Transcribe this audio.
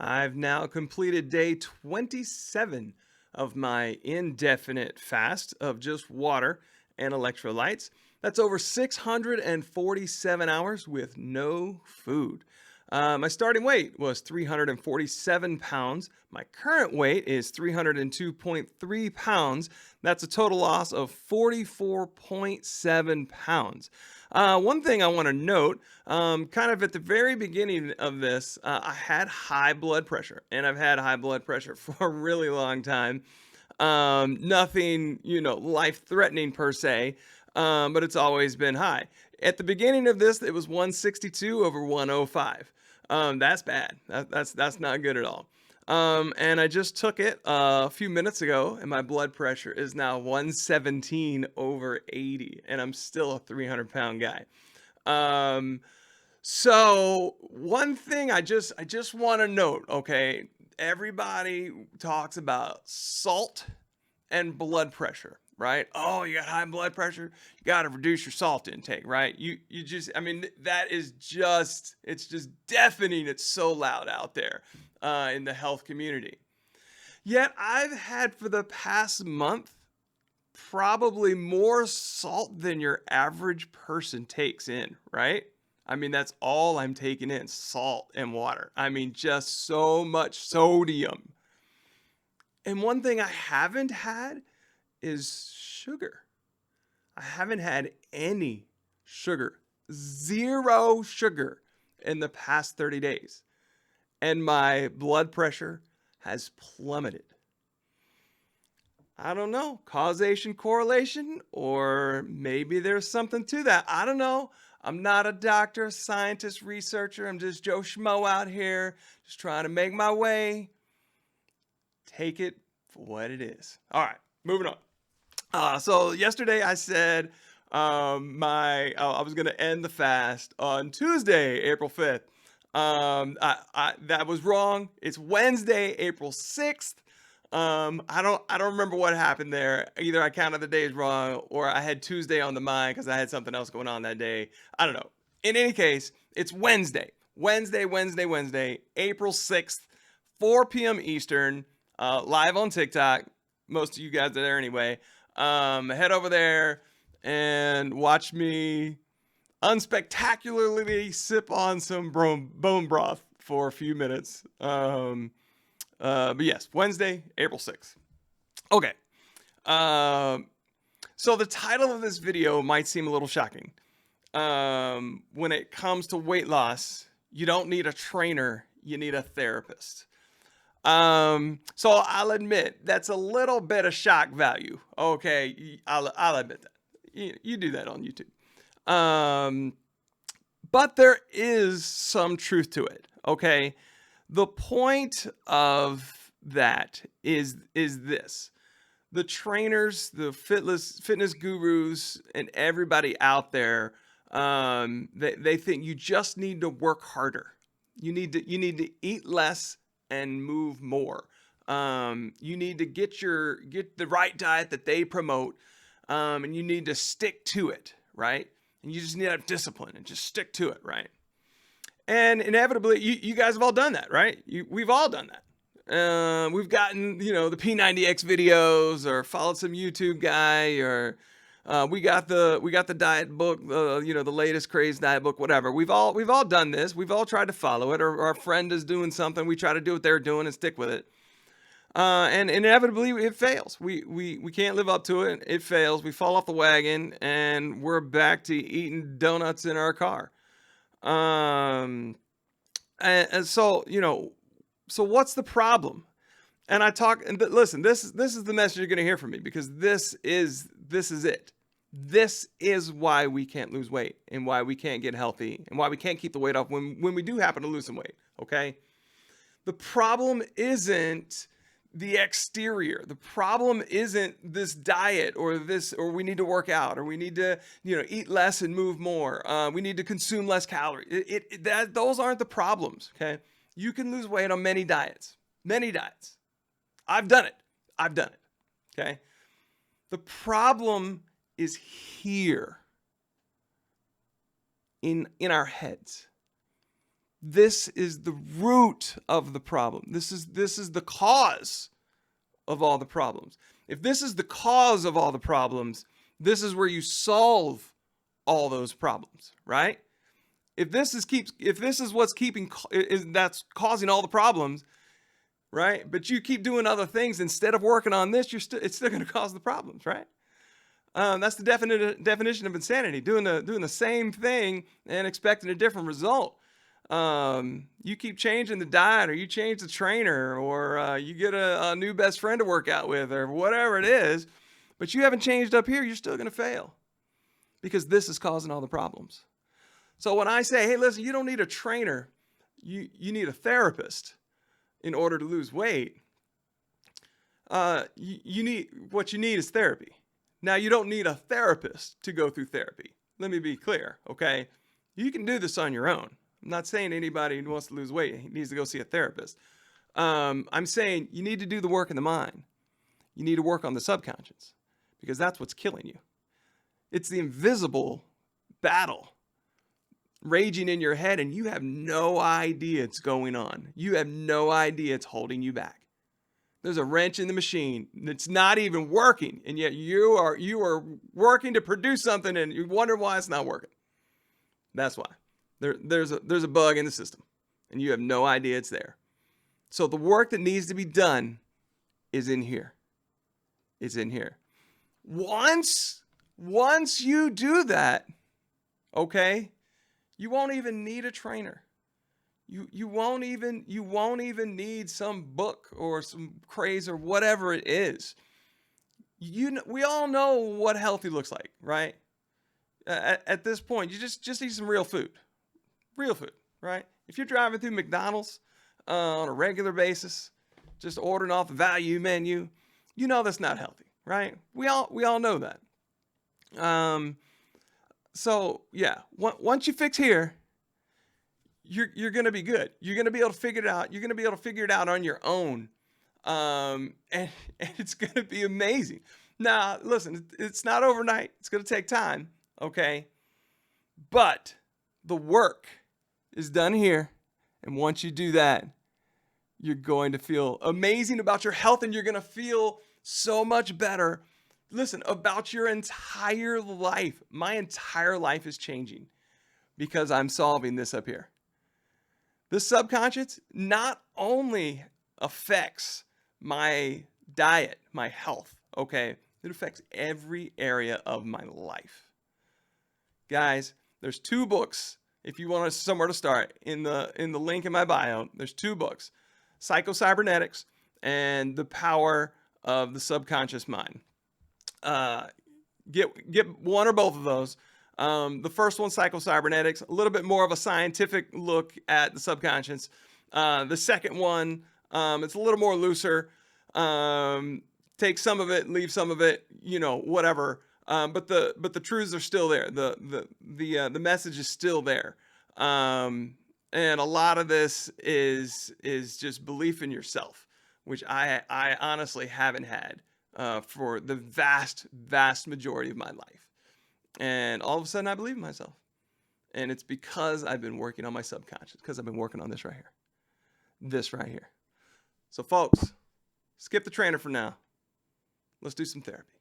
I've now completed day 27 of my indefinite fast of just water and electrolytes. That's over 647 hours with no food. My starting weight was 347 pounds. My current weight is 302.3 pounds. That's a total loss of 44.7 pounds. One thing I want to note, kind of at the very beginning of this, I had high blood pressure, and I've had high blood pressure for a really long time. Nothing, life-threatening per se, but it's always been high. At the beginning of this, it was 162 over 105. That's bad. That's not good at all. And I just took it a few minutes ago, and my blood pressure is now 117 over 80, and I'm still a 300-pound guy. So one thing I just want to note, okay, everybody talks about salt and blood pressure, right? Oh, you got high blood pressure, you got to reduce your salt intake, right? You just, I mean, that is just, it's just deafening. It's so loud out there in the health community. Yet I've had for the past month probably more salt than your average person takes in, right? I mean, that's all I'm taking in, salt and water. I mean, just so much sodium. And one thing I haven't had is sugar. I haven't had any sugar, zero sugar in the past 30 days. And my blood pressure has plummeted. I don't know, causation, correlation, or maybe there's something to that. I don't know. I'm not a doctor, scientist, researcher. I'm just Joe Schmo out here, just trying to make my way. Take it for what it is. All right, moving on. So yesterday I said I was gonna end the fast on Tuesday, April 5th. That was wrong. It's Wednesday, April 6th. I don't remember what happened there. Either I counted the days wrong or I had Tuesday on the mind because I had something else going on that day. I don't know. In any case, it's Wednesday, April 6th, 4 p.m. Eastern, live on TikTok. Most of you guys are there anyway. Head over there and watch me unspectacularly sip on some bone broth for a few minutes. But yes, Wednesday, April 6th. Okay. So the title of this video might seem a little shocking. When it comes to weight loss, you don't need a trainer, you need a therapist. So I'll admit that's a little bit of shock value. Okay, I'll admit that. You do that on YouTube. But there is some truth to it. Okay. The point of that is this. The trainers, the fitness gurus, and everybody out there, they think you just need to work harder. You need to eat less and move more. You need to get the right diet that they promote, and you need to stick to it, right? And you just need to have discipline and just stick to it, right? And inevitably, you guys have all done that, right? We've all done that. We've gotten, the P90X videos or followed some YouTube guy or we got the diet book, the latest craze diet book, whatever. We've all done this. We've all tried to follow it, or our friend is doing something. We try to do what they're doing and stick with it. And inevitably it fails. We can't live up to it. It fails. We fall off the wagon and we're back to eating donuts in our car. And so, so what's the problem? And listen, this is the message you're going to hear from me because this is it. This is why we can't lose weight and why we can't get healthy and why we can't keep the weight off when we do happen to lose some weight. Okay. The problem isn't the exterior. The problem isn't this diet or we need to work out or we need to, eat less and move more. We need to consume less calories. Those aren't the problems. Okay. You can lose weight on many diets. I've done it. Okay. The problem is here in our heads. This is the root of the problem. This is the cause of all the problems. If this is the cause of all the problems, this is where you solve all those problems, right? If this is what's that's causing all the problems, right? But you keep doing other things instead of working on this, it's still going to cause the problems, right? That's the definition of insanity: doing the same thing and expecting a different result. You keep changing the diet, or you change the trainer, or you get a new best friend to work out with, or whatever it is, but you haven't changed up here, you're still going to fail, because this is causing all the problems. So when I say, hey, listen, you don't need a trainer, you need a therapist in order to lose weight, what you need is therapy. Now, you don't need a therapist to go through therapy. Let me be clear, okay? You can do this on your own. I'm not saying anybody who wants to lose weight needs to go see a therapist. I'm saying you need to do the work in the mind. You need to work on the subconscious, because that's what's killing you. It's the invisible battle raging in your head, and you have no idea it's going on. You have no idea it's holding you back. There's a wrench in the machine that's not even working, and yet you are working to produce something, and you wonder why it's not working. That's why. There's a bug in the system, and you have no idea it's there. So the work that needs to be done is in here. It's in here. Once you do that, okay, you won't even need a trainer. You won't even need some book or some craze or whatever it is. We all know what healthy looks like, right? At this point, you just eat some real food, right? If you're driving through McDonald's on a regular basis, just ordering off the value menu, you know that's not healthy, right? We all know that. So yeah, once you fix here, you're going to be good. You're going to be able to figure it out. You're going to be able to figure it out on your own. And it's going to be amazing. Now, listen, it's not overnight. It's going to take time. Okay. But the work is done here. And once you do that, you're going to feel amazing about your health, and you're going to feel so much better. Listen, about your entire life. My entire life is changing because I'm solving this up here. The subconscious not only affects my diet, my health, okay? It affects every area of my life. Guys, there's 2 books. If you want somewhere to start, in the link in my bio, there's 2 books: Psycho-Cybernetics and The Power of the Subconscious Mind. Get one or both of those. The first one, Psycho-Cybernetics, a little bit more of a scientific look at the subconscious. The second one, it's a little more looser. Take some of it, leave some of it, whatever. But the truths are still there. The message is still there. And a lot of this is just belief in yourself, which I honestly haven't had for the vast majority of my life. And all of a sudden, I believe in myself. And it's because I've been working on my subconscious, because I've been working on this right here. This right here. So, folks, skip the trainer for now. Let's do some therapy.